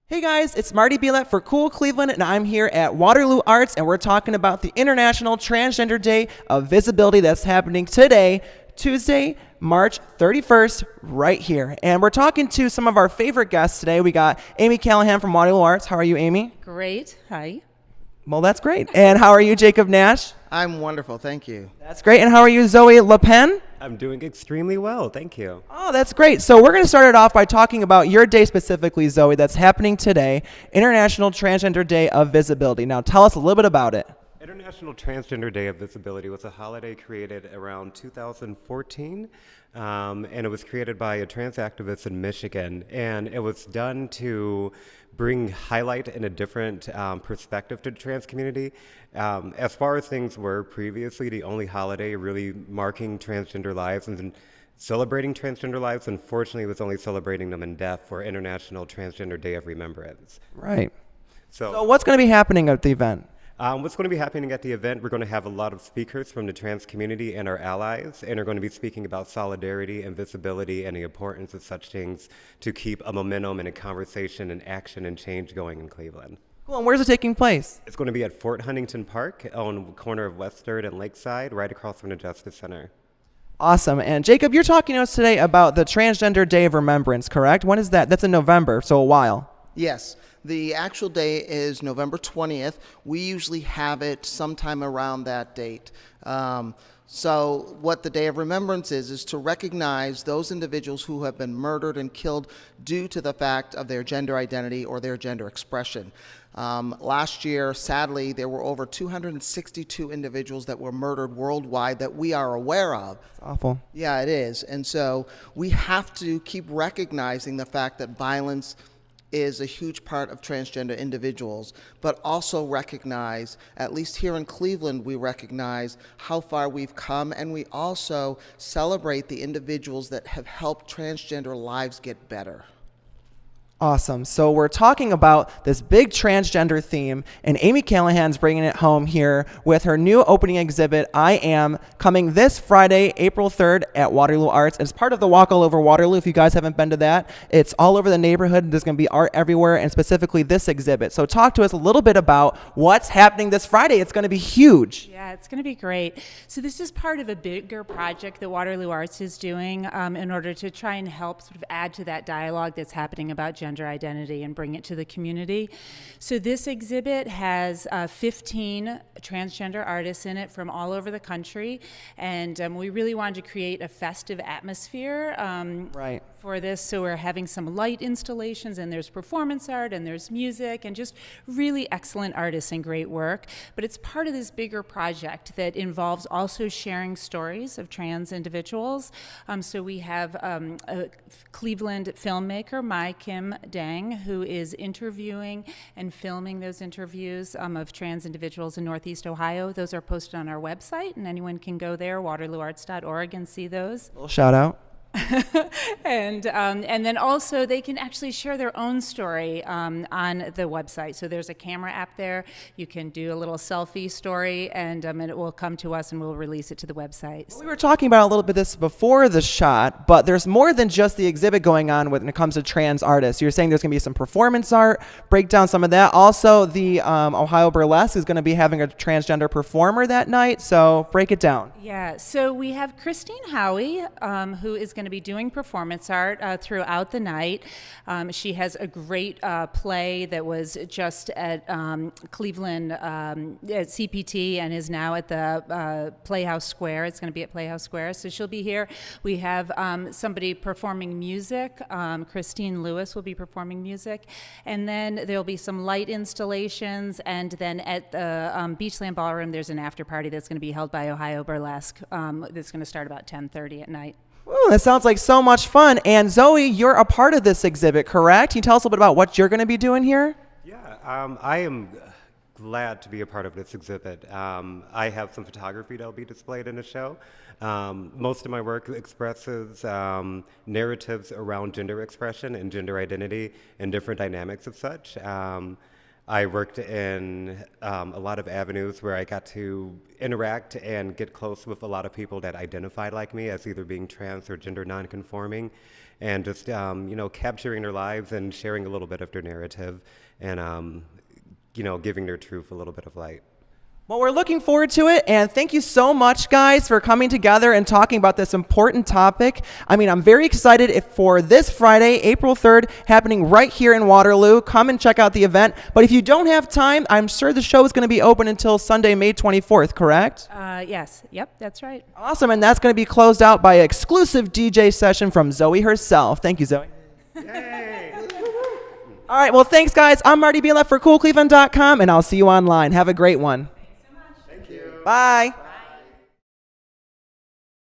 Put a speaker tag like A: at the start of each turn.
A: Hey guys, it's Marty Bielat for CoolCleveland, and I'm here at Waterloo Arts, and we're talking about the International Transgender Day of Visibility that's happening today, Tuesday, March 31st, right here. And we're talking to some of our favorite guests today. We got Amy Callahan from Waterloo Arts. How are you, Amy?
B: Great. Hi.
A: Well, that's great. And how are you, Jacob Nash?
C: I'm wonderful, thank you.
A: That's great. And how are you, Zoey Le Pen?
D: I'm doing extremely well, thank you.
A: Oh, that's great. So we're going to start it off by talking about your day specifically, Zoey, that's happening today, International Transgender Day of Visibility. Now, tell us a little bit about it.
D: International Transgender Day of Visibility was a holiday created around 2014, and it was created by a trans activist in Michigan, and it was done to bring highlight and a different perspective to the trans community. As far as things were previously, the only holiday really marking transgender lives and celebrating transgender lives, unfortunately, was only celebrating them in death for International Transgender Day of Remembrance.
A: Right.
D: So
A: So what's going to be happening at the event?
D: what's going to be happening at the event, we're going to have a lot of speakers from the trans community and our allies, and are going to be speaking about solidarity and visibility and the importance of such things to keep a momentum and a conversation and action and change going in Cleveland.
A: Cool. And where's it taking place?
D: It's going to be at Fort Huntington Park on the corner of West 3rd and Lakeside, right across from the Justice Center.
A: Awesome. And Jacob, you're talking to us today about the Transgender Day of Remembrance, correct? When is that? That's in November, so a while.
C: Yes, the actual day is November 20th. We usually have it sometime around that date. So what the Day of Remembrance is to recognize those individuals who have been murdered and killed due to the fact of their gender identity or their gender expression. Last year, sadly, there were over 262 individuals that were murdered worldwide that we are aware of.
A: It's awful.
C: Yeah, it is. And so we have to keep recognizing the fact that violence is a huge part of transgender individuals, but also recognize, at least here in Cleveland, we recognize how far we've come, and we also celebrate the individuals that have helped transgender lives get better.
A: Awesome. So we're talking about this big transgender theme, and Amy Callahan's bringing it home here with her new opening exhibit, I Am, coming this Friday, April 3rd at Waterloo Arts. It's part of the Walk All Over Waterloo. If you guys haven't been to that, it's all over the neighborhood. There's going to be art everywhere, and specifically this exhibit. So talk to us a little bit about what's happening this Friday. It's going to be huge.
B: Yeah, it's going to be great. So this is part of a bigger project that Waterloo Arts is doing in order to try and help sort of add to that dialogue that's happening about gender identity and bring it to the community. So this exhibit has 15 transgender artists in it from all over the country, and we really wanted to create a festive atmosphere
A: Right.
B: for this. So we're having some light installations, and there's performance art, and there's music, and just really excellent artists and great work. But it's part of this bigger project that involves also sharing stories of trans individuals. So we have a Cleveland filmmaker, Mai Kim Dang, who is interviewing and filming those interviews of trans individuals in Northeast Ohio. Those are posted on our website, and anyone can go there, waterlooarts.org, and see those.
A: Little shout out.
B: And then also they can actually share their own story on the website. So there's a camera app there. You can do a little selfie story, and it will come to us, and we'll release it to the website.
A: We were talking about a little bit this before the shot, but there's more than just the exhibit going on when it comes to trans artists. You're saying there's going to be some performance art, break down some of that. Also, the Ohio Burlesque is going to be having a transgender performer that night, so break it down.
B: Yeah, so we have Christine Howie, who is going to be doing performance art throughout the night. She has a great play that was just at Cleveland at CPT and is now at the Playhouse Square. It's going to be at Playhouse Square, so she'll be here. We have somebody performing music. Christine Lewis will be performing music. And then there'll be some light installations, and then at the Beachland Ballroom, there's an after party that's going to be held by Ohio Burlesque that's going to start about 10:30 at night.
A: Ooh, that sounds like so much fun. And Zoey, you're a part of this exhibit, correct? Can you tell us a little bit about what you're going to be doing here?
D: Yeah, I am glad to be a part of this exhibit. I have some photography that will be displayed in the show. Most of my work expresses narratives around gender expression and gender identity and different dynamics of such. I worked in a lot of avenues where I got to interact and get close with a lot of people that identified like me as either being trans or gender nonconforming. and just capturing their lives and sharing a little bit of their narrative, and giving their truth a little bit of light.
A: Well, we're looking forward to it, and thank you so much, guys, for coming together and talking about this important topic. I mean, I'm very excited for this Friday, April 3rd, happening right here in Waterloo. Come and check out the event. But if you don't have time, I'm sure the show is going to be open until Sunday, May 24th, correct?
B: Yes. Yep, that's right.
A: Awesome, and that's going to be closed out by an exclusive DJ session from Zoey herself. Thank you, Zoey.
D: Yay!
A: All right, well, thanks, guys. I'm Marty Bielat for CoolCleveland.com, and I'll see you online. Have a great one. Bye.